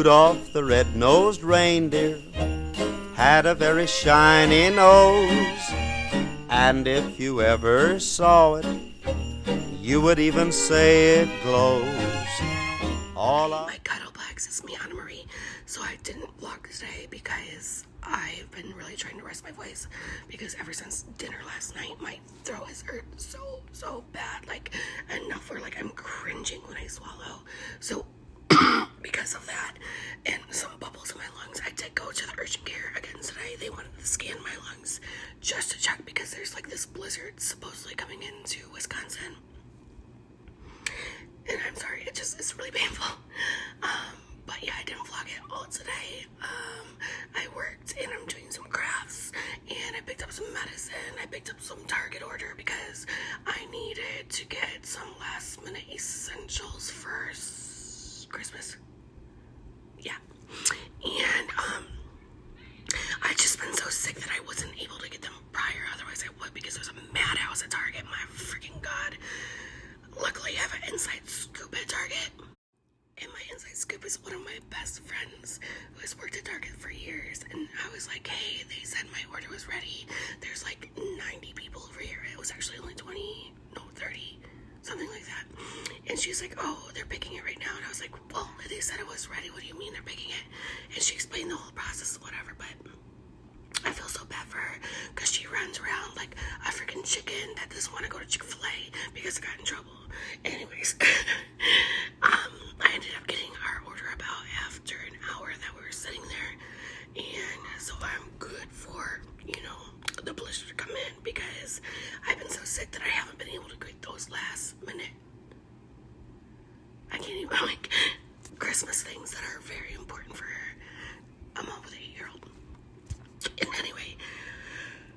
Rudolph the red-nosed reindeer had a very shiny nose, and if you ever saw it, you would even say it glows. My Cuddleplex, it's me, Anna Marie. So I didn't vlog today because I've been really trying to rest my voice, because ever since dinner last night, my throat has hurt so bad, like enough where like I'm cringing when I swallow. So because of that and some bubbles in my lungs, I did go to the urgent care again today. They wanted to scan my lungs just to check, because there's like this blizzard supposedly coming into Wisconsin. And I'm sorry, it's really painful. But yeah, I didn't vlog it all today. I worked and I'm doing some crafts, and I picked up some medicine. I picked up some Target order because I needed to get some last minute essentials for Christmas. Yeah. And I just been so sick that I wasn't able to get them prior. Otherwise I would, because there's a madhouse at Target. My freaking God. Luckily I have an inside scoop at Target. And my inside scoop is one of my best friends who has worked at Target for years. And I was like, hey, they said my order was ready. There's like 90 people over here. It was actually only 30, something like that. And she's like, oh, they're picking it right now. And I was like, well, they said it was ready. What do you mean they're picking it? And she explained the whole process, whatever. But I feel so bad for her, because she runs around like a freaking chicken that doesn't want to go to Chick-fil-A because I got in trouble. Anyways, I ended up getting our order about after an hour that we were sitting there. And so I'm good for, the blizzard to come in, because I've been so sick that I haven't been able to get those last minute, I can't even, like, Christmas things that are very important for her. I'm up with an 8-year-old. And anyway,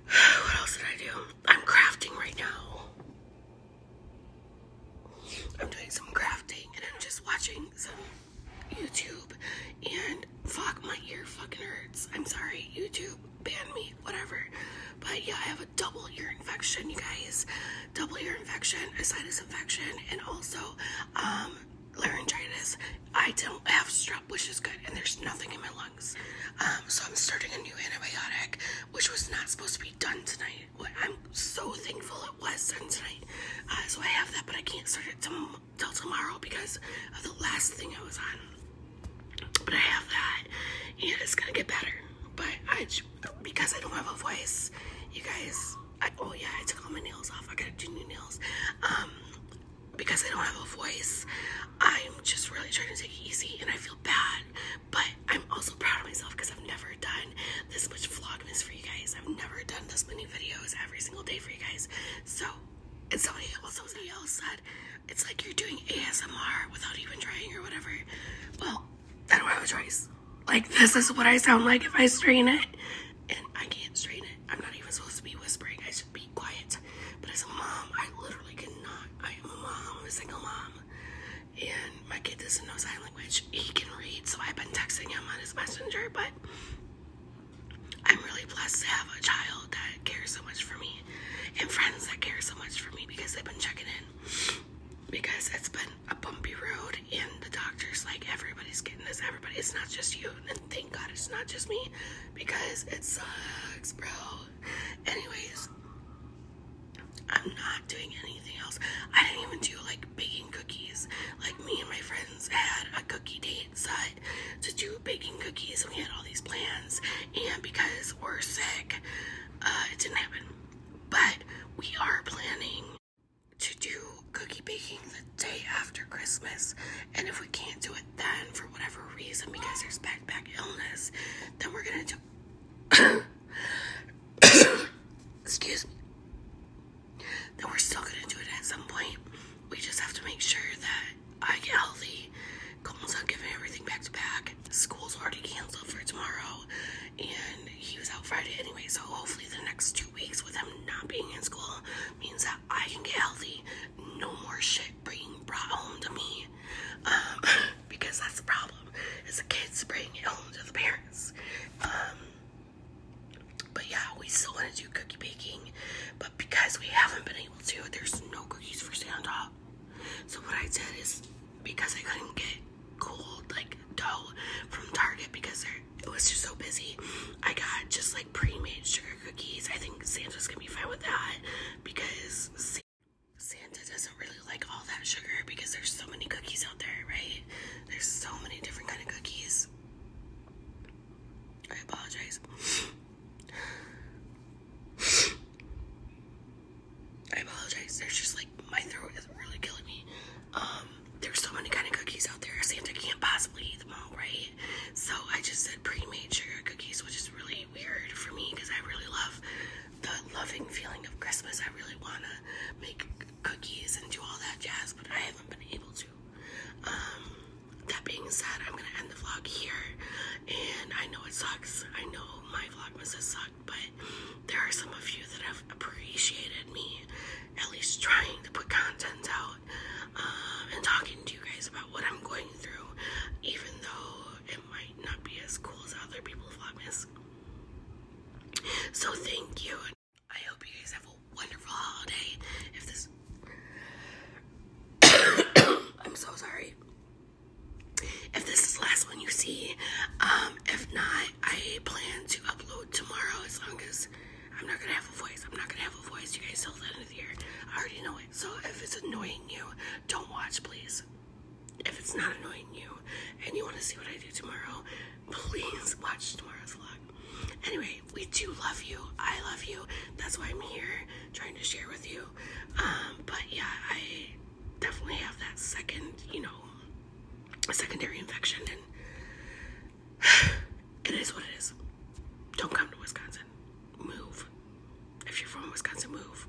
what else did I do? I'm crafting right now. I'm doing some crafting, and I'm just watching some YouTube, and fuck, my ear fucking hurts. I'm sorry, YouTube, ban me, whatever. But yeah, I have a double ear infection, you guys. Double ear infection, a sinus infection, and also laryngitis. I don't have strep, which is good, and there's nothing in my lungs. So I'm starting a new antibiotic, which was not supposed to be done tonight. I'm so thankful it was done tonight. So I have that, but I can't start it till tomorrow because of the last thing I was on. But I have that, and it's gonna get better. But because I don't have a voice, you guys, I took all my nails off. I gotta do new nails. Because I don't have a voice, I'm just really trying to take it easy, and I feel bad, but I'm also proud of myself because I've never done this much vlogmas for you guys. I've never done this many videos every single day for you guys. So, and somebody else said, it's like you're doing ASMR without even trying or whatever. Well, I don't have a choice. Like, this is what I sound like if I strain it, and I can't strain it. I'm not even supposed to be whispering. I should be quiet. But as a mom, I literally cannot. I am a mom. I'm a single mom. And my kid doesn't know sign language. He can read, so I've been texting him on his messenger. But I'm really blessed to have a child that cares so much for me, and friends that care so much for me, because they've been checking in. Because it's been a bumpy road, and the doctor's like, everybody's getting this. It's not just you. And thank God it's not just me, because it sucks, bro. Anyways, I'm not doing anything else. I didn't even do like baking cookies. Like, me and my friends had a cookie date set to do baking cookies, and we had all these plans, and because we're sick, it didn't happen. But we are planning to do cookie baking the day after Christmas, and if we can't do it then for whatever reason, because there's back illness, then we're gonna do excuse me, then we're still gonna do it at some point. We just have to make sure that I get healthy. Colton's not giving everything back to back. School's already canceled for tomorrow, and he was out Friday anyway, so hopefully the next 2 weeks with him not being in school means that I can get healthy. No more shit being brought home to me, because that's the problem, is the kids bringing it home to the parents. But yeah, we still want to do cookie baking, but because we haven't been able to, there's no cookies for Santa. So what I did is, because I couldn't get cold, like, dough from Target because it was just so busy. I got just like pre-made sugar cookies. I think Santa's gonna be fine with that because Santa doesn't really like all that sugar because there's so many cookies out there, right? There's so many different kind of cookies. I apologize. There's just like, my throat is really killing me. There's so many kind of cookies out there. Santa can't possibly eat them all, right? So I just said pre-made sugar cookies, which is really weird for me because I really love the loving feeling of Christmas. I really want to make cookies and do all that jazz, but I haven't been able to. That being said, I'm going to end the vlog here, and I know it sucks. I know my vlogmas has sucked, but there are some of you that have appreciated me at least trying to put content out, and talking to you guys about what I'm going through, even though it might not be as cool as other people's vlogmas. So thank you. I hope you guys have a wonderful holiday. If this I'm so sorry. If this is the last one you see, if not, I plan to upload tomorrow as long as I'm not gonna have a voice. I'm not gonna have a voice. You guys till the end of the year. I already know it. So if it's annoying you, don't watch, please. If it's not annoying you and you want to see what I do tomorrow, please watch tomorrow's vlog. Anyway, we do love you. I love you. That's why I'm here trying to share with you. But yeah, I definitely have that second, a secondary infection, and it is what it is. Don't come to Wisconsin. Move. If you're from Wisconsin, move.